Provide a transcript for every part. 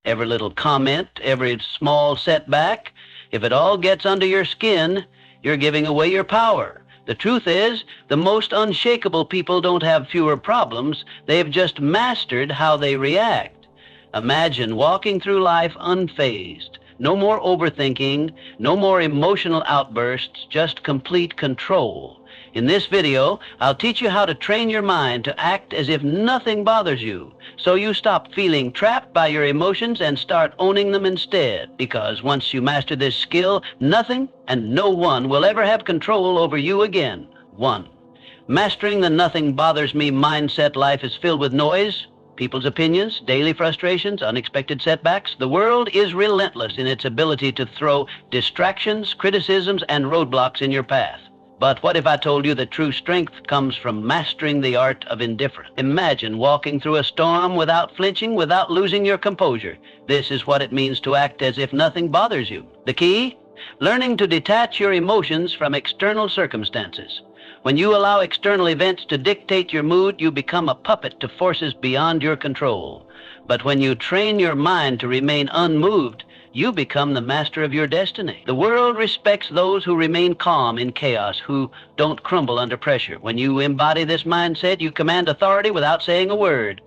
every little comment, every small setback. If it all gets under your skin, you're giving away your power. The truth is, the most unshakable people don't have fewer problems. They've just mastered how they react. Imagine walking through life unfazed. No more overthinking, no more emotional outbursts, just complete control. In this video, I'll teach you how to train your mind to act as if nothing bothers you, so you stop feeling trapped by your emotions and start owning them instead. Because once you master this skill, nothing and no one will ever have control over you again. 1. Mastering the nothing bothers me mindset. Life is filled with noise, people's opinions, daily frustrations, unexpected setbacks. The world is relentless in its ability to throw distractions, criticisms, and roadblocks in your path. But what if I told you that true strength comes from mastering the art of indifference? Imagine walking through a storm without flinching, without losing your composure. This is what it means to act as if nothing bothers you. The key? Learning to detach your emotions from external circumstances. When you allow external events to dictate your mood, you become a puppet to forces beyond your control. But when you train your mind to remain unmoved, you become the master of your destiny. The world respects those who remain calm in chaos, who don't crumble under pressure. When you embody this mindset, you command authority without saying a word.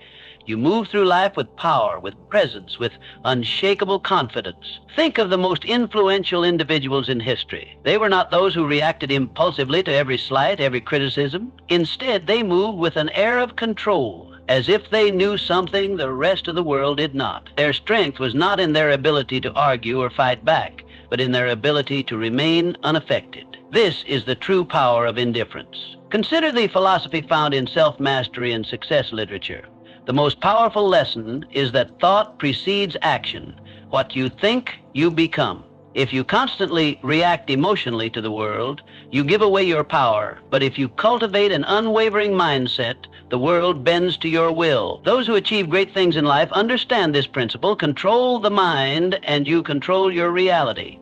You move through life with power, with presence, with unshakable confidence. Think of the most influential individuals in history. They were not those who reacted impulsively to every slight, every criticism. Instead, they moved with an air of control, as if they knew something the rest of the world did not. Their strength was not in their ability to argue or fight back, but in their ability to remain unaffected. This is the true power of indifference. Consider the philosophy found in self-mastery and success literature. The most powerful lesson is that thought precedes action. What you think, you become. If you constantly react emotionally to the world, you give away your power. But if you cultivate an unwavering mindset, the world bends to your will. Those who achieve great things in life understand this principle. Control the mind, and you control your reality.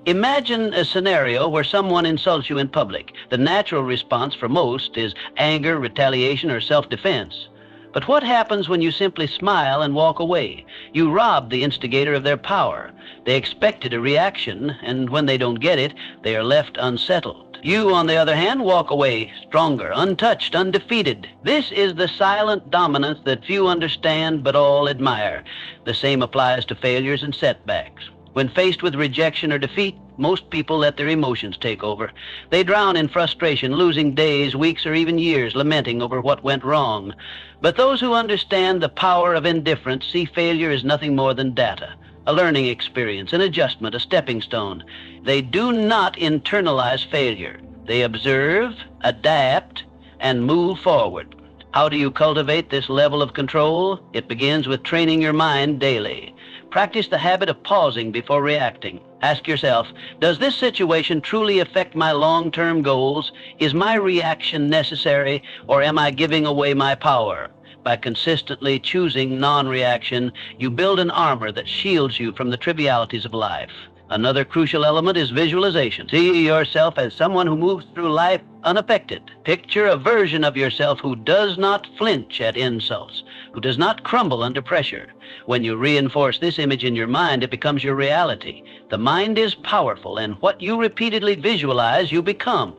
Imagine a scenario where someone insults you in public. The natural response for most is anger, retaliation, or self-defense. But what happens when you simply smile and walk away? You rob the instigator of their power. They expected a reaction, and when they don't get it, they are left unsettled. You, on the other hand, walk away stronger, untouched, undefeated. This is the silent dominance that few understand but all admire. The same applies to failures and setbacks. When faced with rejection or defeat, most people let their emotions take over. They drown in frustration, losing days, weeks, or even years lamenting over what went wrong. But those who understand the power of indifference see failure as nothing more than data, a learning experience, an adjustment, a stepping stone. They do not internalize failure. They observe, adapt, and move forward. How do you cultivate this level of control? It begins with training your mind daily. Practice the habit of pausing before reacting. Ask yourself, does this situation truly affect my long-term goals? Is my reaction necessary, or am I giving away my power? By consistently choosing non-reaction, you build an armor that shields you from the trivialities of life. Another crucial element is visualization. See yourself as someone who moves through life unaffected. Picture a version of yourself who does not flinch at insults, who does not crumble under pressure. When you reinforce this image in your mind, it becomes your reality. The mind is powerful, and what you repeatedly visualize, you become.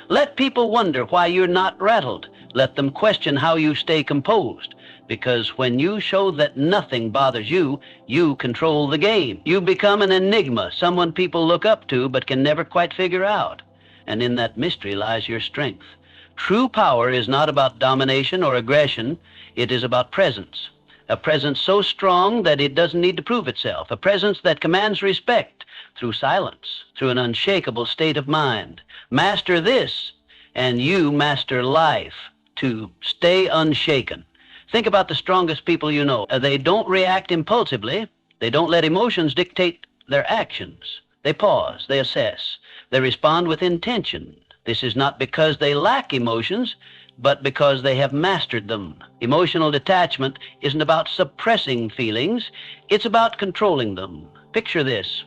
Let people wonder why you're not rattled. Let them question how you stay composed. Because when you show that nothing bothers you, you control the game. You become an enigma, someone people look up to but can never quite figure out. And in that mystery lies your strength. True power is not about domination or aggression. It is about presence. A presence so strong that it doesn't need to prove itself. A presence that commands respect through silence, through an unshakable state of mind. Master this, and you master life. To stay unshaken. Think about the strongest people you know. They don't react impulsively. They don't let emotions dictate their actions. They pause, they assess, they respond with intention. This is not because they lack emotions, but because they have mastered them. Emotional detachment isn't about suppressing feelings, it's about controlling them. Picture this.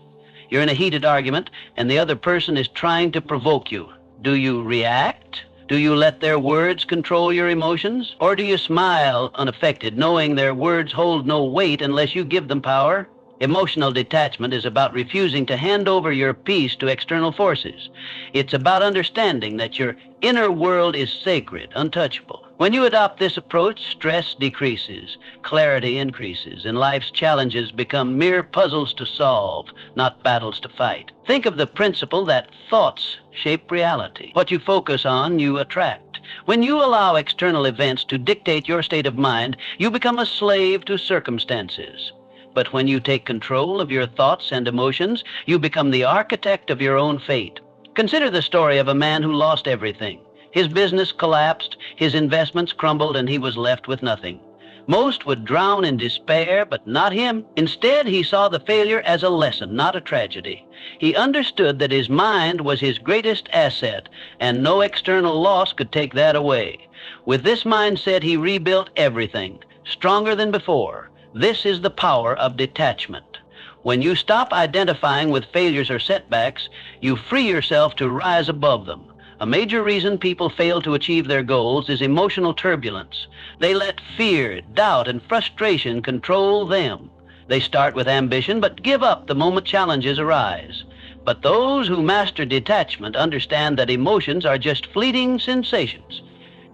You're in a heated argument, and the other person is trying to provoke you. Do you react? Do you let their words control your emotions? Or do you smile unaffected, knowing their words hold no weight unless you give them power? Emotional detachment is about refusing to hand over your peace to external forces. It's about understanding that your inner world is sacred, untouchable. When you adopt this approach, stress decreases, clarity increases, and life's challenges become mere puzzles to solve, not battles to fight. Think of the principle that thoughts shape reality. What you focus on, you attract. When you allow external events to dictate your state of mind, you become a slave to circumstances. But when you take control of your thoughts and emotions, you become the architect of your own fate. Consider the story of a man who lost everything. His business collapsed, his investments crumbled, and he was left with nothing. Most would drown in despair, but not him. Instead, he saw the failure as a lesson, not a tragedy. He understood that his mind was his greatest asset, and no external loss could take that away. With this mindset, he rebuilt everything, stronger than before. This is the power of detachment. When you stop identifying with failures or setbacks, you free yourself to rise above them. A major reason people fail to achieve their goals is emotional turbulence. They let fear, doubt, and frustration control them. They start with ambition, but give up the moment challenges arise. But those who master detachment understand that emotions are just fleeting sensations.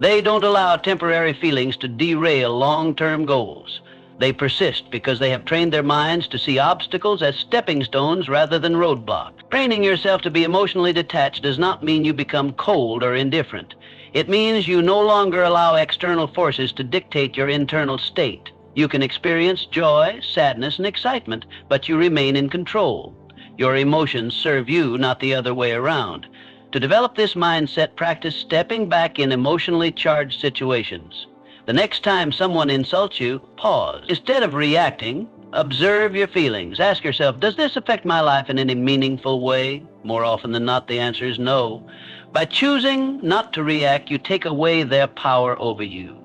They don't allow temporary feelings to derail long-term goals. They persist because they have trained their minds to see obstacles as stepping stones rather than roadblocks. Training yourself to be emotionally detached does not mean you become cold or indifferent. It means you no longer allow external forces to dictate your internal state. You can experience joy, sadness, and excitement, but you remain in control. Your emotions serve you, not the other way around. To develop this mindset, practice stepping back in emotionally charged situations. The next time someone insults you, pause. Instead of reacting, observe your feelings. Ask yourself, does this affect my life in any meaningful way? More often than not, the answer is no. By choosing not to react, you take away their power over you.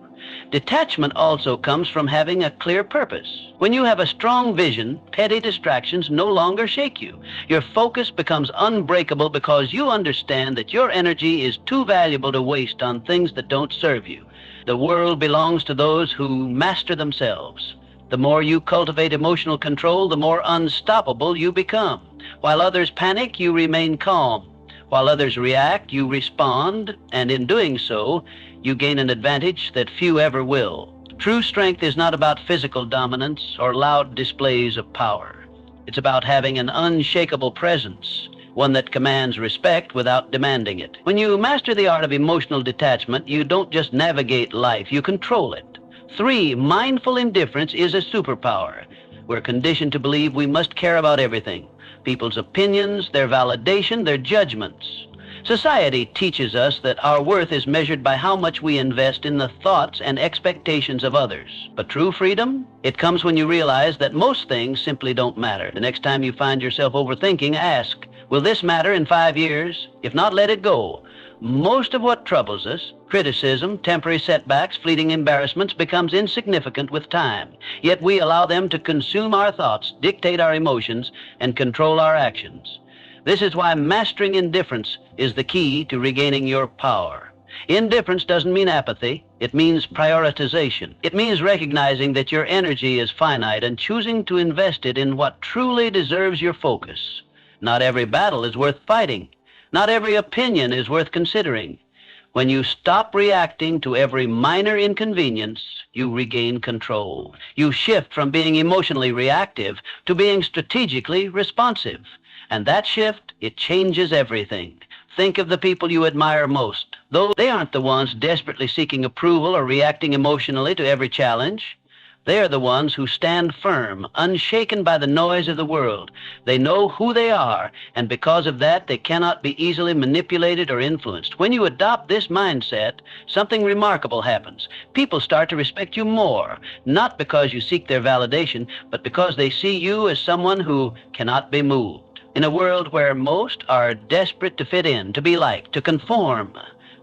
Detachment also comes from having a clear purpose. When you have a strong vision, petty distractions no longer shake you. Your focus becomes unbreakable because you understand that your energy is too valuable to waste on things that don't serve you. The world belongs to those who master themselves. The more you cultivate emotional control, the more unstoppable you become. While others panic, you remain calm. While others react, you respond, and in doing so, you gain an advantage that few ever will. True strength is not about physical dominance or loud displays of power. It's about having an unshakable presence, one that commands respect without demanding it. When you master the art of emotional detachment, you don't just navigate life, you control it. 3, mindful indifference is a superpower. We're conditioned to believe we must care about everything: people's opinions, their validation, their judgments. Society teaches us that our worth is measured by how much we invest in the thoughts and expectations of others. But true freedom, it comes when you realize that most things simply don't matter. The next time you find yourself overthinking, ask, will this matter in 5 years? If not, let it go. Most of what troubles us, criticism, temporary setbacks, fleeting embarrassments, becomes insignificant with time. Yet we allow them to consume our thoughts, dictate our emotions, and control our actions. This is why mastering indifference is the key to regaining your power. Indifference doesn't mean apathy. It means prioritization. It means recognizing that your energy is finite and choosing to invest it in what truly deserves your focus. Not every battle is worth fighting. Not every opinion is worth considering. When you stop reacting to every minor inconvenience, you regain control. You shift from being emotionally reactive to being strategically responsive. And that shift, it changes everything. Think of the people you admire most. Though they aren't the ones desperately seeking approval or reacting emotionally to every challenge. They are the ones who stand firm, unshaken by the noise of the world. They know who they are, and because of that, they cannot be easily manipulated or influenced. When you adopt this mindset, something remarkable happens. People start to respect you more, not because you seek their validation, but because they see you as someone who cannot be moved. In a world where most are desperate to fit in, to be liked, to conform,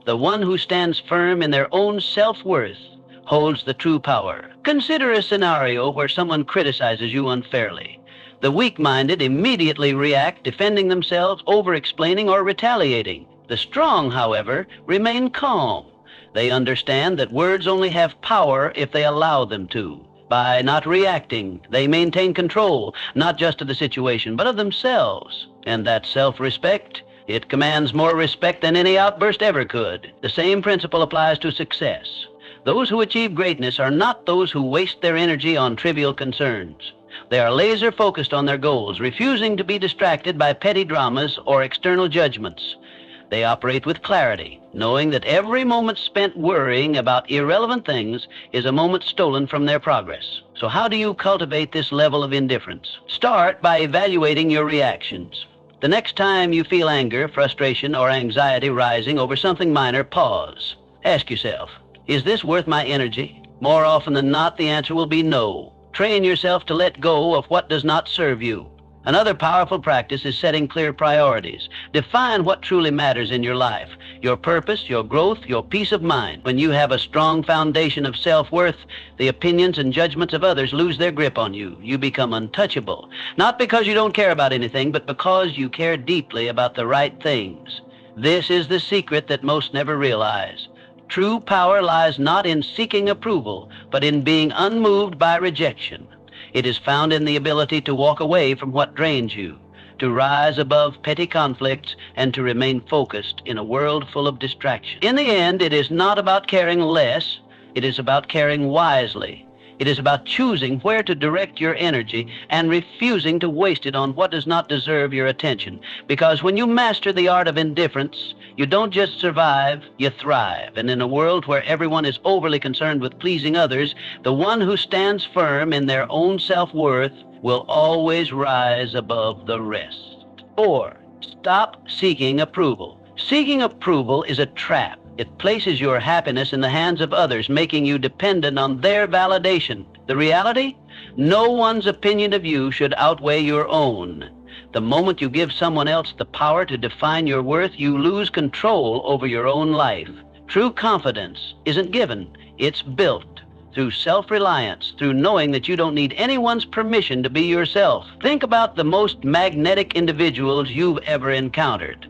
the one who stands firm in their own self-worth holds the true power. Consider a scenario where someone criticizes you unfairly. The weak-minded immediately react, defending themselves, over-explaining, or retaliating. The strong, however, remain calm. They understand that words only have power if they allow them to. By not reacting, they maintain control, not just of the situation, but of themselves. And that self-respect, it commands more respect than any outburst ever could. The same principle applies to success. Those who achieve greatness are not those who waste their energy on trivial concerns. They are laser-focused on their goals, refusing to be distracted by petty dramas or external judgments. They operate with clarity, knowing that every moment spent worrying about irrelevant things is a moment stolen from their progress. So how do you cultivate this level of indifference? Start by evaluating your reactions. The next time you feel anger, frustration, or anxiety rising over something minor, pause. Ask yourself, is this worth my energy? More often than not, the answer will be no. Train yourself to let go of what does not serve you. Another powerful practice is setting clear priorities. Define what truly matters in your life, your purpose, your growth, your peace of mind. When you have a strong foundation of self-worth, the opinions and judgments of others lose their grip on you. You become untouchable, not because you don't care about anything, but because you care deeply about the right things. This is the secret that most never realize. True power lies not in seeking approval, but in being unmoved by rejection. It is found in the ability to walk away from what drains you, to rise above petty conflicts, and to remain focused in a world full of distraction. In the end, it is not about caring less, it is about caring wisely. It is about choosing where to direct your energy and refusing to waste it on what does not deserve your attention. Because when you master the art of indifference, you don't just survive, you thrive. And in a world where everyone is overly concerned with pleasing others, the one who stands firm in their own self-worth will always rise above the rest. 4. Stop seeking approval. Seeking approval is a trap. It places your happiness in the hands of others, making you dependent on their validation. The reality? No one's opinion of you should outweigh your own. The moment you give someone else the power to define your worth, you lose control over your own life. True confidence isn't given, it's built through self-reliance, through knowing that you don't need anyone's permission to be yourself. Think about the most magnetic individuals you've ever encountered.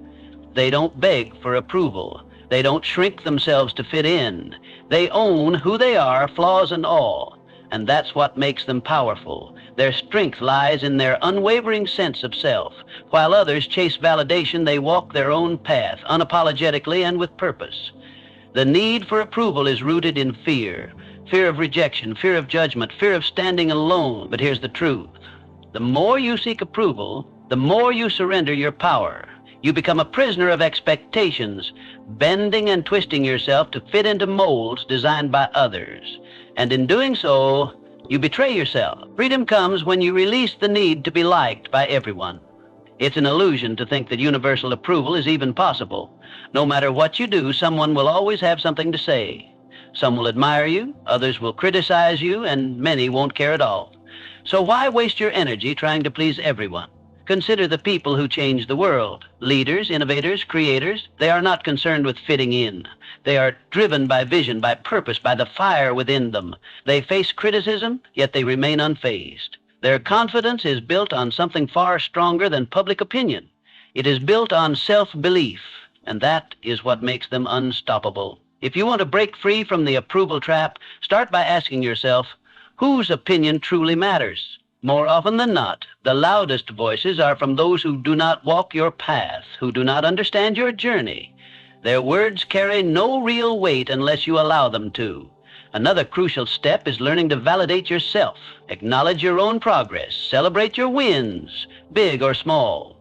They don't beg for approval. They don't shrink themselves to fit in. They own who they are, flaws and all. And that's what makes them powerful. Their strength lies in their unwavering sense of self. While others chase validation, they walk their own path, unapologetically and with purpose. The need for approval is rooted in fear. Fear of rejection, fear of judgment, fear of standing alone. But here's the truth. The more you seek approval, the more you surrender your power. You become a prisoner of expectations, bending and twisting yourself to fit into molds designed by others. And in doing so, you betray yourself. Freedom comes when you release the need to be liked by everyone. It's an illusion to think that universal approval is even possible. No matter what you do, someone will always have something to say. Some will admire you, others will criticize you, and many won't care at all. So why waste your energy trying to please everyone? Consider the people who change the world. Leaders, innovators, creators. They are not concerned with fitting in. They are driven by vision, by purpose, by the fire within them. They face criticism, yet they remain unfazed. Their confidence is built on something far stronger than public opinion. It is built on self-belief, and that is what makes them unstoppable. If you want to break free from the approval trap, start by asking yourself, whose opinion truly matters? More often than not, the loudest voices are from those who do not walk your path, who do not understand your journey. Their words carry no real weight unless you allow them to. Another crucial step is learning to validate yourself. Acknowledge your own progress. Celebrate your wins, big or small.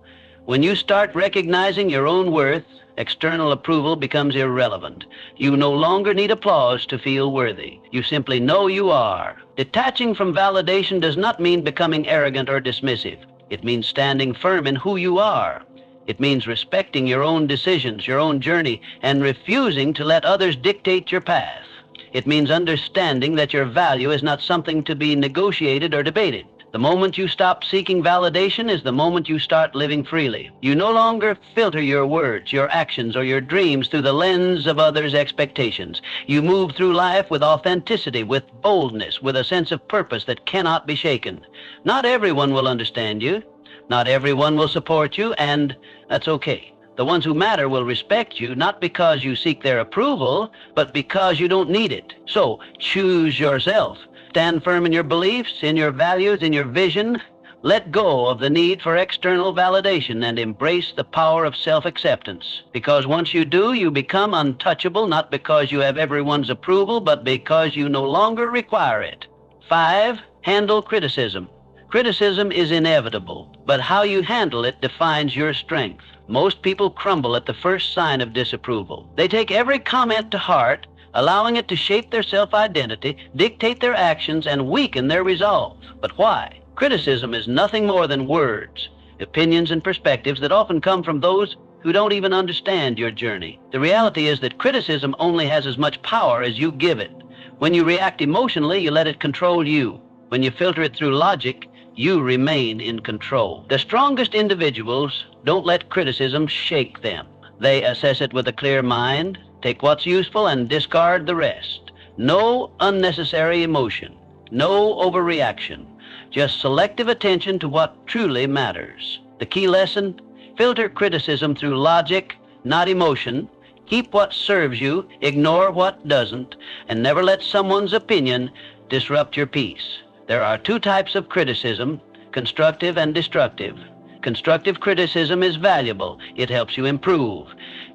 When you start recognizing your own worth, external approval becomes irrelevant. You no longer need applause to feel worthy. You simply know you are. Detaching from validation does not mean becoming arrogant or dismissive. It means standing firm in who you are. It means respecting your own decisions, your own journey, and refusing to let others dictate your path. It means understanding that your value is not something to be negotiated or debated. The moment you stop seeking validation is the moment you start living freely. You no longer filter your words, your actions, or your dreams through the lens of others' expectations. You move through life with authenticity, with boldness, with a sense of purpose that cannot be shaken. Not everyone will understand you. Not everyone will support you, and that's okay. The ones who matter will respect you, not because you seek their approval, but because you don't need it. So choose yourself. Stand firm in your beliefs, in your values, in your vision. Let go of the need for external validation and embrace the power of self-acceptance. Because once you do, you become untouchable, not because you have everyone's approval, but because you no longer require it. 5, handle criticism. Criticism is inevitable, but how you handle it defines your strength. Most people crumble at the first sign of disapproval. They take every comment to heart, allowing it to shape their self-identity, dictate their actions, and weaken their resolve. But why? Criticism is nothing more than words, opinions, and perspectives that often come from those who don't even understand your journey. The reality is that criticism only has as much power as you give it. When you react emotionally, you let it control you. When you filter it through logic, you remain in control. The strongest individuals don't let criticism shake them. They assess it with a clear mind, take what's useful, and discard the rest. No unnecessary emotion, no overreaction. Just selective attention to what truly matters. The key lesson: filter criticism through logic, not emotion. Keep what serves you, ignore what doesn't, and never let someone's opinion disrupt your peace. There are 2 types of criticism, constructive and destructive. Constructive criticism is valuable. It helps you improve.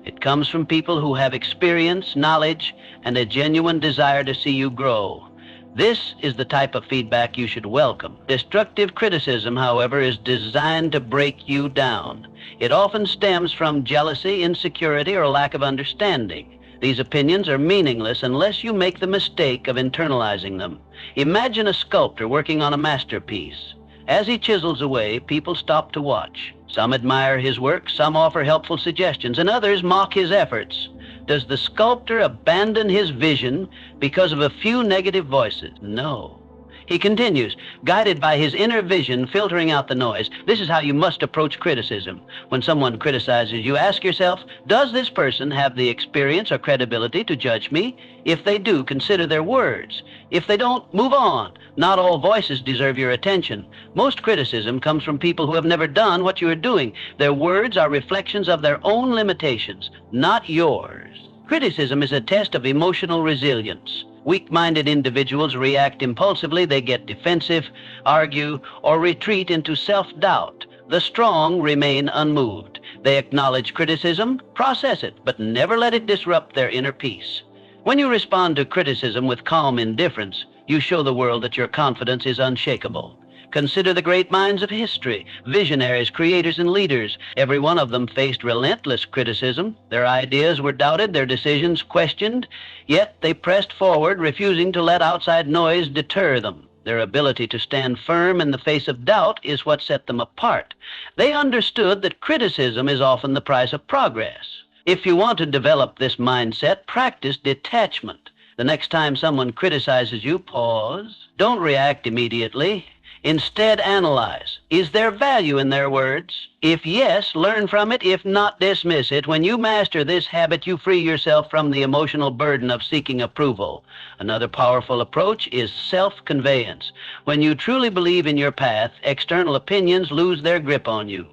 It comes from people who have experience, knowledge, and a genuine desire to see you grow. This is the type of feedback you should welcome. Destructive criticism, however, is designed to break you down. It often stems from jealousy, insecurity, or lack of understanding. These opinions are meaningless unless you make the mistake of internalizing them. Imagine a sculptor working on a masterpiece. As he chisels away, people stop to watch. Some admire his work, some offer helpful suggestions, and others mock his efforts. Does the sculptor abandon his vision because of a few negative voices? No. He continues, guided by his inner vision, filtering out the noise. This is how you must approach criticism. When someone criticizes you, ask yourself, does this person have the experience or credibility to judge me? If they do, consider their words. If they don't, move on. Not all voices deserve your attention. Most criticism comes from people who have never done what you are doing. Their words are reflections of their own limitations, not yours. Criticism is a test of emotional resilience. Weak-minded individuals react impulsively. They get defensive, argue, or retreat into self-doubt. The strong remain unmoved. They acknowledge criticism, process it, but never let it disrupt their inner peace. When you respond to criticism with calm indifference, you show the world that your confidence is unshakable. Consider the great minds of history, visionaries, creators, and leaders. Every one of them faced relentless criticism. Their ideas were doubted, their decisions questioned, yet they pressed forward, refusing to let outside noise deter them. Their ability to stand firm in the face of doubt is what set them apart. They understood that criticism is often the price of progress. If you want to develop this mindset, practice detachment. The next time someone criticizes you, pause. Don't react immediately. Instead, analyze. Is there value in their words? If yes, learn from it. If not, dismiss it. When you master this habit, you free yourself from the emotional burden of seeking approval. Another powerful approach is self-conveyance. When you truly believe in your path, external opinions lose their grip on you.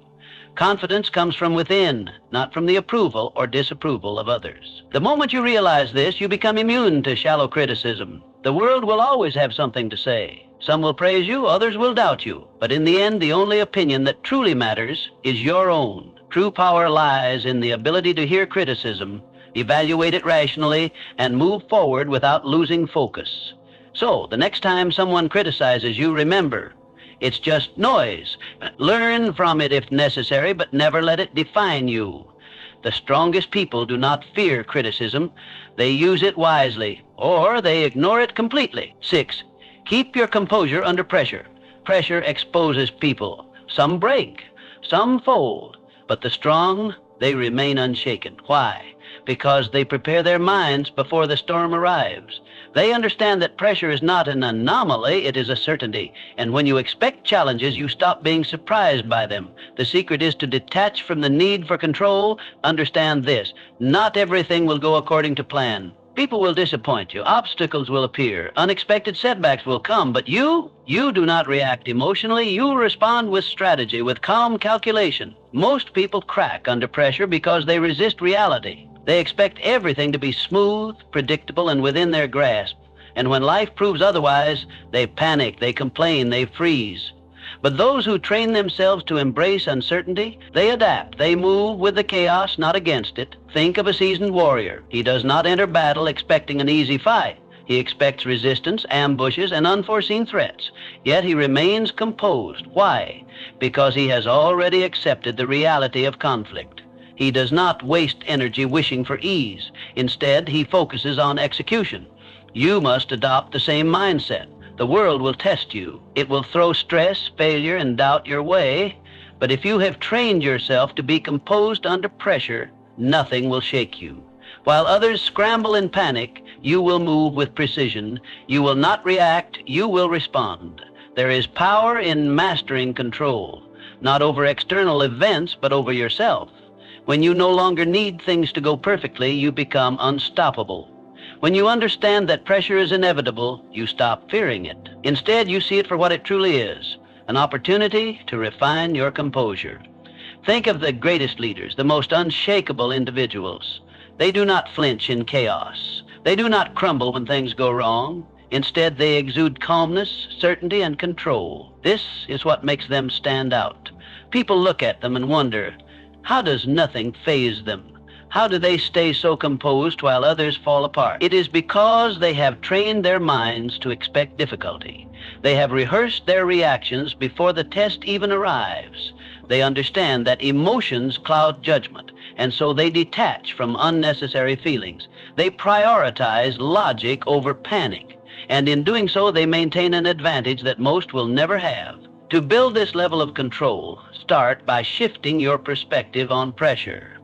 Confidence comes from within, not from the approval or disapproval of others. The moment you realize this, you become immune to shallow criticism. The world will always have something to say. Some will praise you, others will doubt you. But in the end, the only opinion that truly matters is your own. True power lies in the ability to hear criticism, evaluate it rationally, and move forward without losing focus. So, the next time someone criticizes you, remember, it's just noise. Learn from it if necessary, but never let it define you. The strongest people do not fear criticism. They use it wisely, or they ignore it completely. 6. Keep your composure under pressure. Pressure exposes people. Some break, some fold, but the strong, they remain unshaken. Why? Because they prepare their minds before the storm arrives. They understand that pressure is not an anomaly, it is a certainty. And when you expect challenges, you stop being surprised by them. The secret is to detach from the need for control. Understand this: not everything will go according to plan. People will disappoint you. Obstacles will appear. Unexpected setbacks will come. But you do not react emotionally. You respond with strategy, with calm calculation. Most people crack under pressure because they resist reality. They expect everything to be smooth, predictable, and within their grasp. And when life proves otherwise, they panic, they complain, they freeze. But those who train themselves to embrace uncertainty, they adapt. They move with the chaos, not against it. Think of a seasoned warrior. He does not enter battle expecting an easy fight. He expects resistance, ambushes, and unforeseen threats. Yet he remains composed. Why? Because he has already accepted the reality of conflict. He does not waste energy wishing for ease. Instead, he focuses on execution. You must adopt the same mindset. The world will test you. It will throw stress, failure, and doubt your way. But if you have trained yourself to be composed under pressure, nothing will shake you. While others scramble in panic, you will move with precision. You will not react, you will respond. There is power in mastering control, not over external events, but over yourself. When you no longer need things to go perfectly, you become unstoppable. When you understand that pressure is inevitable, you stop fearing it. Instead, you see it for what it truly is, an opportunity to refine your composure. Think of the greatest leaders, the most unshakable individuals. They do not flinch in chaos. They do not crumble when things go wrong. Instead, they exude calmness, certainty, and control. This is what makes them stand out. People look at them and wonder, how does nothing faze them? How do they stay so composed while others fall apart? It is because they have trained their minds to expect difficulty. They have rehearsed their reactions before the test even arrives. They understand that emotions cloud judgment, and so they detach from unnecessary feelings. They prioritize logic over panic, and in doing so, they maintain an advantage that most will never have. To build this level of control, start by shifting your perspective on pressure.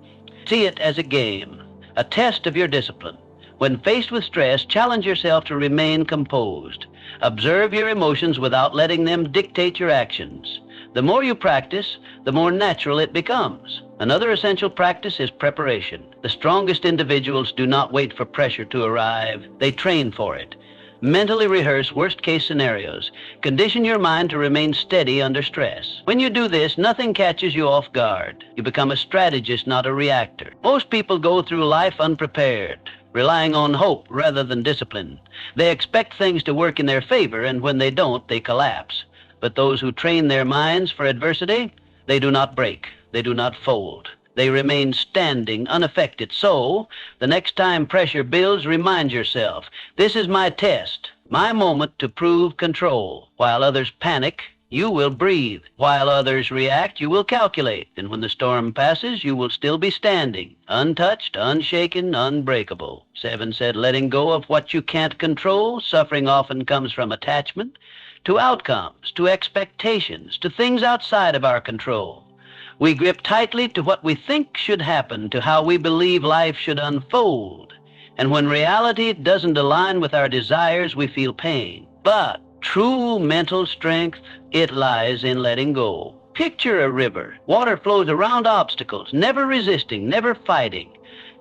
See it as a game, a test of your discipline. When faced with stress, challenge yourself to remain composed. Observe your emotions without letting them dictate your actions. The more you practice, the more natural it becomes. Another essential practice is preparation. The strongest individuals do not wait for pressure to arrive. They train for it. Mentally rehearse worst-case scenarios. Condition your mind to remain steady under stress. When you do this, nothing catches you off guard. You become a strategist, not a reactor. Most people go through life unprepared, relying on hope rather than discipline. They expect things to work in their favor, and when they don't, they collapse. But those who train their minds for adversity, they do not break. They do not fold. They remain standing, unaffected. So, the next time pressure builds, remind yourself, this is my test, my moment to prove control. While others panic, you will breathe. While others react, you will calculate. And when the storm passes, you will still be standing, untouched, unshaken, unbreakable. 7 said, letting go of what you can't control, suffering often comes from attachment, to outcomes, to expectations, to things outside of our control. We grip tightly to what we think should happen, to how we believe life should unfold. And when reality doesn't align with our desires, we feel pain. But true mental strength, it lies in letting go. Picture a river. Water flows around obstacles, never resisting, never fighting.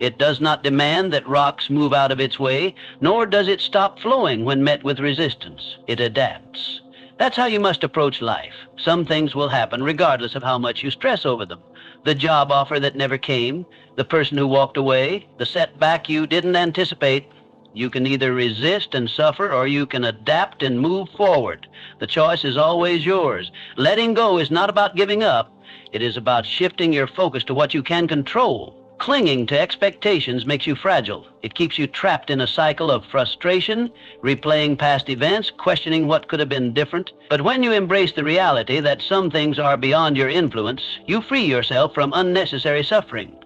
It does not demand that rocks move out of its way, nor does it stop flowing when met with resistance. It adapts. That's how you must approach life. Some things will happen regardless of how much you stress over them. The job offer that never came, the person who walked away, the setback you didn't anticipate. You can either resist and suffer, or you can adapt and move forward. The choice is always yours. Letting go is not about giving up. It is about shifting your focus to what you can control. Clinging to expectations makes you fragile. It keeps you trapped in a cycle of frustration, replaying past events, questioning what could have been different. But when you embrace the reality that some things are beyond your influence, you free yourself from unnecessary suffering.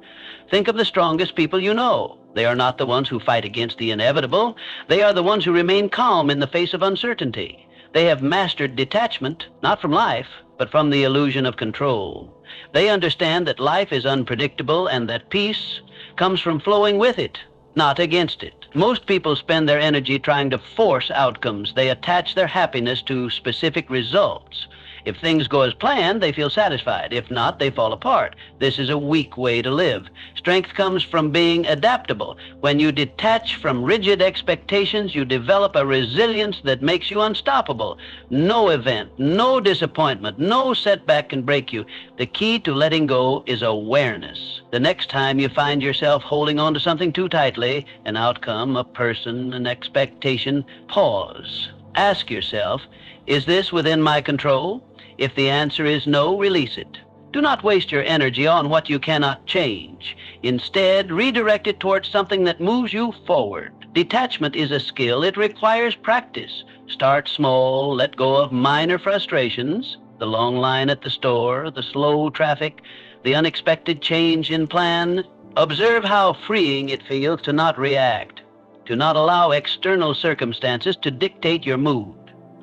Think of the strongest people you know. They are not the ones who fight against the inevitable. They are the ones who remain calm in the face of uncertainty. They have mastered detachment, not from life, but from the illusion of control. They understand that life is unpredictable and that peace comes from flowing with it, not against it. Most people spend their energy trying to force outcomes. They attach their happiness to specific results. If things go as planned, they feel satisfied. If not, they fall apart. This is a weak way to live. Strength comes from being adaptable. When you detach from rigid expectations, you develop a resilience that makes you unstoppable. No event, no disappointment, no setback can break you. The key to letting go is awareness. The next time you find yourself holding on to something too tightly, an outcome, a person, an expectation, pause. Ask yourself, is this within my control? If the answer is no, release it. Do not waste your energy on what you cannot change. Instead, redirect it towards something that moves you forward. Detachment is a skill. It requires practice. Start small, let go of minor frustrations, the long line at the store, the slow traffic, the unexpected change in plan. Observe how freeing it feels to not react, to not allow external circumstances to dictate your mood.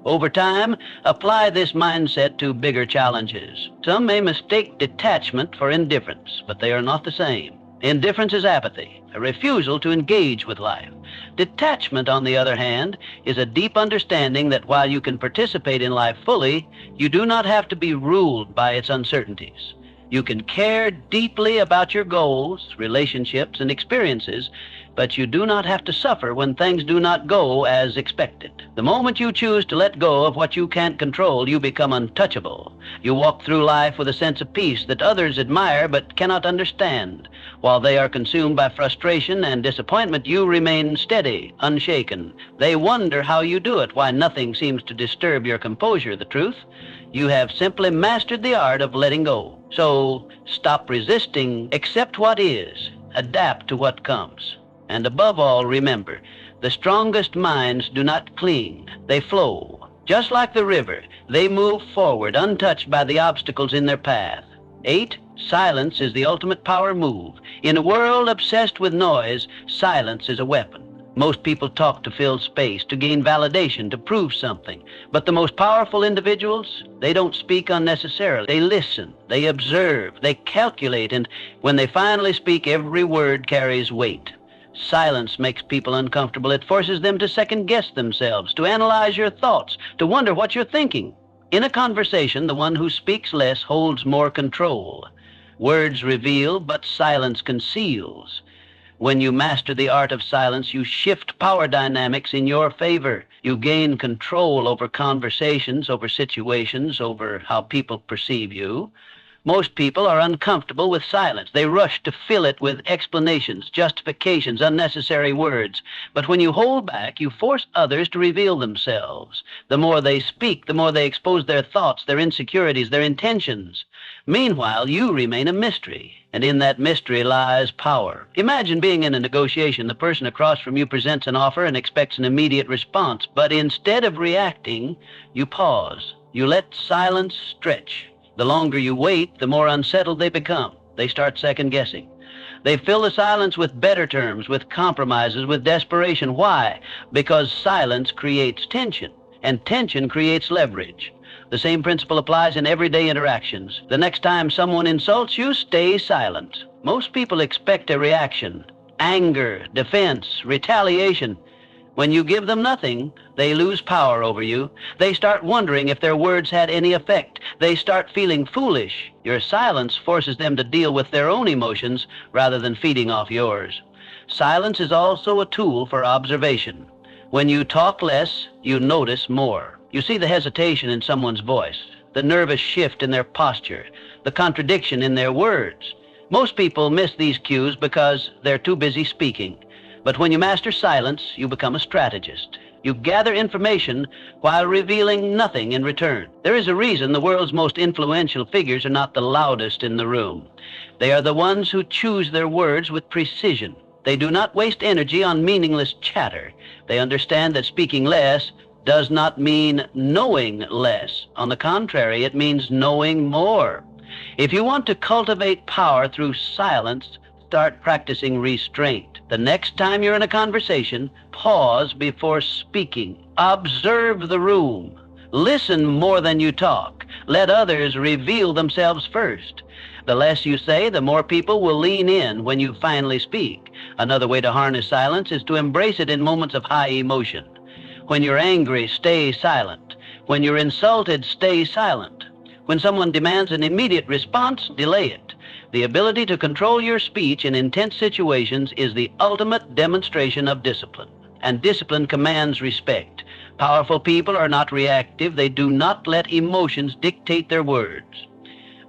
Over time, apply this mindset to bigger challenges. Some may mistake detachment for indifference, but they are not the same. Indifference is apathy, a refusal to engage with life. Detachment, on the other hand, is a deep understanding that while you can participate in life fully, you do not have to be ruled by its uncertainties. You can care deeply about your goals, relationships, and experiences, but you do not have to suffer when things do not go as expected. The moment you choose to let go of what you can't control, you become untouchable. You walk through life with a sense of peace that others admire but cannot understand. While they are consumed by frustration and disappointment, you remain steady, unshaken. They wonder how you do it, why nothing seems to disturb your composure. The truth? You have simply mastered the art of letting go. So stop resisting, accept what is, adapt to what comes. And above all, remember, the strongest minds do not cling, they flow. Just like the river, they move forward untouched by the obstacles in their path. 8. Silence is the ultimate power move. In a world obsessed with noise, silence is a weapon. Most people talk to fill space, to gain validation, to prove something. But the most powerful individuals, they don't speak unnecessarily. They listen, they observe, they calculate, and when they finally speak, every word carries weight. Silence makes people uncomfortable. It forces them to second-guess themselves, to analyze your thoughts, to wonder what you're thinking. In a conversation, the one who speaks less holds more control. Words reveal, but silence conceals. When you master the art of silence, you shift power dynamics in your favor. You gain control over conversations, over situations, over how people perceive you. Most people are uncomfortable with silence. They rush to fill it with explanations, justifications, unnecessary words. But when you hold back, you force others to reveal themselves. The more they speak, the more they expose their thoughts, their insecurities, their intentions. Meanwhile, you remain a mystery, and in that mystery lies power. Imagine being in a negotiation. The person across from you presents an offer and expects an immediate response, but instead of reacting, you pause. You let silence stretch. The longer you wait, the more unsettled they become. They start second-guessing. They fill the silence with better terms, with compromises, with desperation. Why? Because silence creates tension, and tension creates leverage. The same principle applies in everyday interactions. The next time someone insults you, stay silent. Most people expect a reaction: anger, defense, retaliation. When you give them nothing, they lose power over you. They start wondering if their words had any effect. They start feeling foolish. Your silence forces them to deal with their own emotions rather than feeding off yours. Silence is also a tool for observation. When you talk less, you notice more. You see the hesitation in someone's voice, the nervous shift in their posture, the contradiction in their words. Most people miss these cues because they're too busy speaking. But when you master silence, you become a strategist. You gather information while revealing nothing in return. There is a reason the world's most influential figures are not the loudest in the room. They are the ones who choose their words with precision. They do not waste energy on meaningless chatter. They understand that speaking less does not mean knowing less. On the contrary, it means knowing more. If you want to cultivate power through silence, start practicing restraint. The next time you're in a conversation, pause before speaking. Observe the room. Listen more than you talk. Let others reveal themselves first. The less you say, the more people will lean in when you finally speak. Another way to harness silence is to embrace it in moments of high emotion. When you're angry, stay silent. When you're insulted, stay silent. When someone demands an immediate response, delay it. The ability to control your speech in intense situations is the ultimate demonstration of discipline. And discipline commands respect. Powerful people are not reactive. They do not let emotions dictate their words.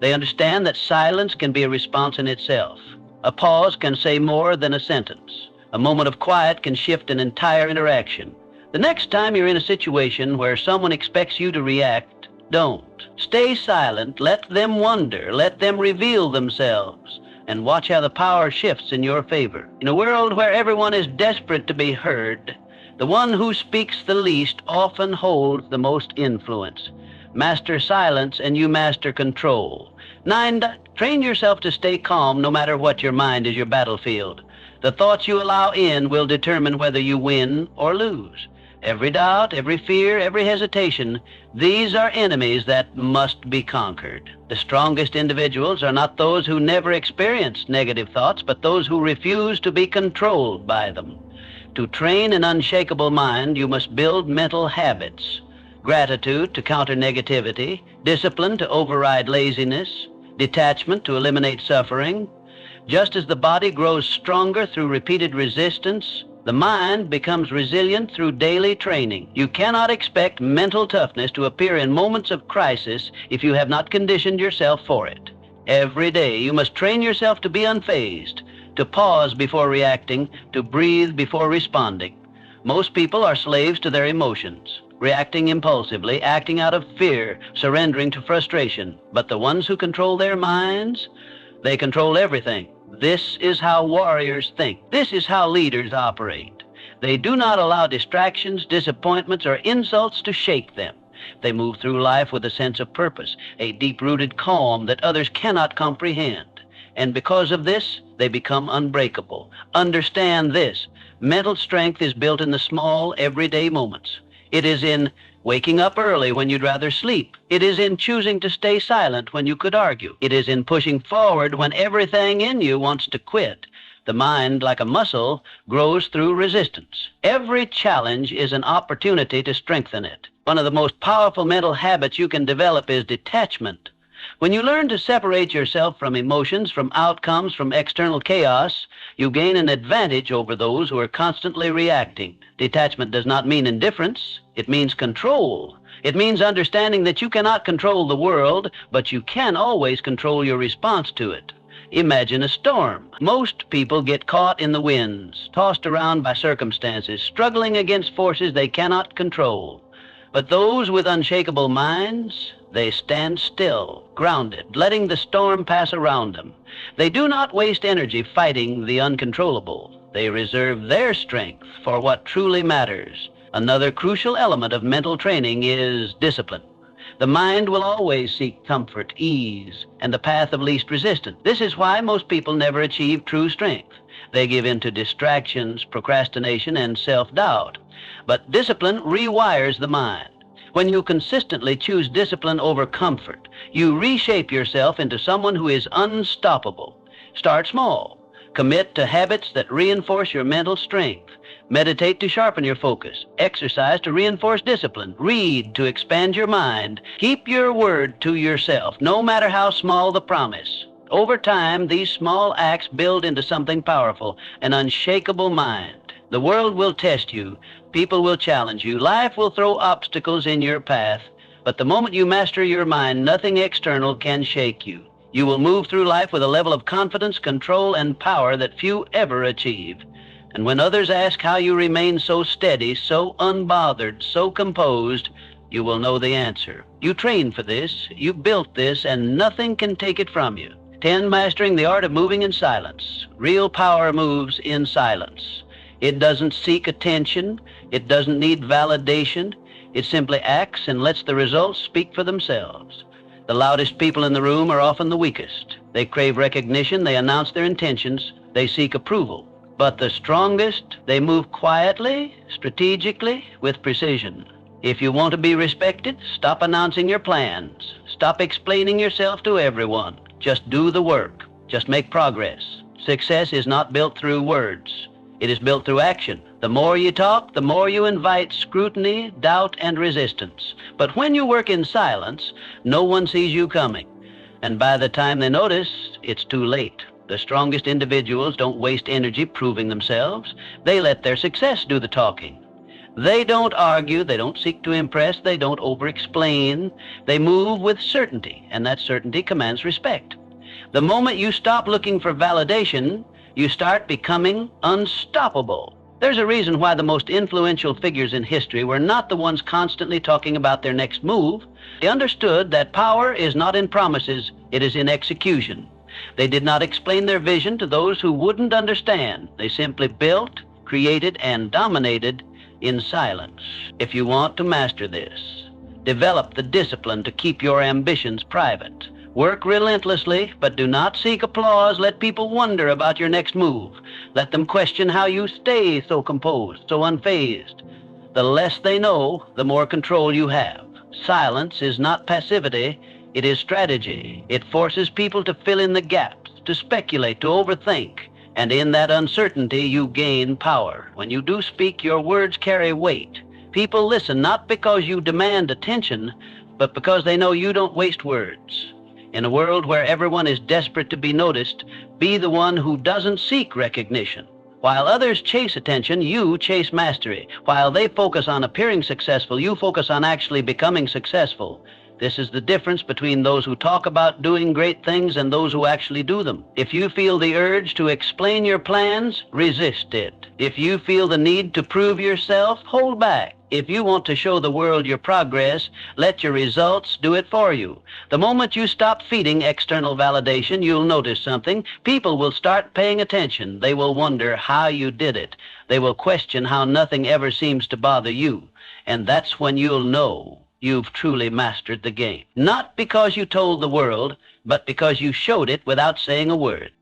They understand that silence can be a response in itself. A pause can say more than a sentence. A moment of quiet can shift an entire interaction. The next time you're in a situation where someone expects you to react, don't. Stay silent, let them wonder, let them reveal themselves, and watch how the power shifts in your favor. In a world where everyone is desperate to be heard, the one who speaks the least often holds the most influence. Master silence and you master control. 9. Train yourself to stay calm no matter what your mind is your battlefield. The thoughts you allow in will determine whether you win or lose. Every doubt, every fear, every hesitation, these are enemies that must be conquered. The strongest individuals are not those who never experience negative thoughts, but those who refuse to be controlled by them. To train an unshakable mind, you must build mental habits. Gratitude to counter negativity, discipline to override laziness, detachment to eliminate suffering. Just as the body grows stronger through repeated resistance, the mind becomes resilient through daily training. You cannot expect mental toughness to appear in moments of crisis if you have not conditioned yourself for it. Every day you must train yourself to be unfazed, to pause before reacting, to breathe before responding. Most people are slaves to their emotions, reacting impulsively, acting out of fear, surrendering to frustration. But the ones who control their minds, they control everything. This is how warriors think. This is how leaders operate. They do not allow distractions, disappointments, or insults to shake them. They move through life with a sense of purpose, a deep-rooted calm that others cannot comprehend. And because of this, they become unbreakable. Understand this: mental strength is built in the small, everyday moments. It is in waking up early when you'd rather sleep. It is in choosing to stay silent when you could argue. It is in pushing forward when everything in you wants to quit. The mind, like a muscle, grows through resistance. Every challenge is an opportunity to strengthen it. One of the most powerful mental habits you can develop is detachment. When you learn to separate yourself from emotions, from outcomes, from external chaos, you gain an advantage over those who are constantly reacting. Detachment does not mean indifference. It means control. It means understanding that you cannot control the world, but you can always control your response to it. Imagine a storm. Most people get caught in the winds, tossed around by circumstances, struggling against forces they cannot control. But those with unshakable minds, they stand still, grounded, letting the storm pass around them. They do not waste energy fighting the uncontrollable. They reserve their strength for what truly matters. Another crucial element of mental training is discipline. The mind will always seek comfort, ease, and the path of least resistance. This is why most people never achieve true strength. They give in to distractions, procrastination, and self-doubt. But discipline rewires the mind. When you consistently choose discipline over comfort, you reshape yourself into someone who is unstoppable. Start small. Commit to habits that reinforce your mental strength. Meditate to sharpen your focus. Exercise to reinforce discipline. Read to expand your mind. Keep your word to yourself, no matter how small the promise. Over time, these small acts build into something powerful, an unshakable mind. The world will test you. People will challenge you. Life will throw obstacles in your path. But the moment you master your mind, nothing external can shake you. You will move through life with a level of confidence, control, and power that few ever achieve. And when others ask how you remain so steady, so unbothered, so composed, you will know the answer. You trained for this, you built this, and nothing can take it from you. 10. Mastering the art of moving in silence. Real power moves in silence. It doesn't seek attention. It doesn't need validation. It simply acts and lets the results speak for themselves. The loudest people in the room are often the weakest. They crave recognition. They announce their intentions. They seek approval. But the strongest, they move quietly, strategically, with precision. If you want to be respected, stop announcing your plans. Stop explaining yourself to everyone. Just do the work. Just make progress. Success is not built through words. It is built through action. The more you talk, the more you invite scrutiny, doubt, and resistance. But when you work in silence, no one sees you coming. And by the time they notice, it's too late. The strongest individuals don't waste energy proving themselves. They let their success do the talking. They don't argue, they don't seek to impress, they don't over-explain. They move with certainty, and that certainty commands respect. The moment you stop looking for validation, you start becoming unstoppable. There's a reason why the most influential figures in history were not the ones constantly talking about their next move. They understood that power is not in promises, it is in execution. They did not explain their vision to those who wouldn't understand. They simply built, created, and dominated in silence. If you want to master this, develop the discipline to keep your ambitions private. Work relentlessly, but do not seek applause. Let people wonder about your next move. Let them question how you stay so composed, so unfazed. The less they know, the more control you have. Silence is not passivity, it is strategy. It forces people to fill in the gaps, to speculate, to overthink. And in that uncertainty, you gain power. When you do speak, your words carry weight. People listen not because you demand attention, but because they know you don't waste words. In a world where everyone is desperate to be noticed, be the one who doesn't seek recognition. While others chase attention, you chase mastery. While they focus on appearing successful, you focus on actually becoming successful. This is the difference between those who talk about doing great things and those who actually do them. If you feel the urge to explain your plans, resist it. If you feel the need to prove yourself, hold back. If you want to show the world your progress, let your results do it for you. The moment you stop feeding external validation, you'll notice something. People will start paying attention. They will wonder how you did it. They will question how nothing ever seems to bother you. And that's when you'll know you've truly mastered the game. Not because you told the world, but because you showed it without saying a word.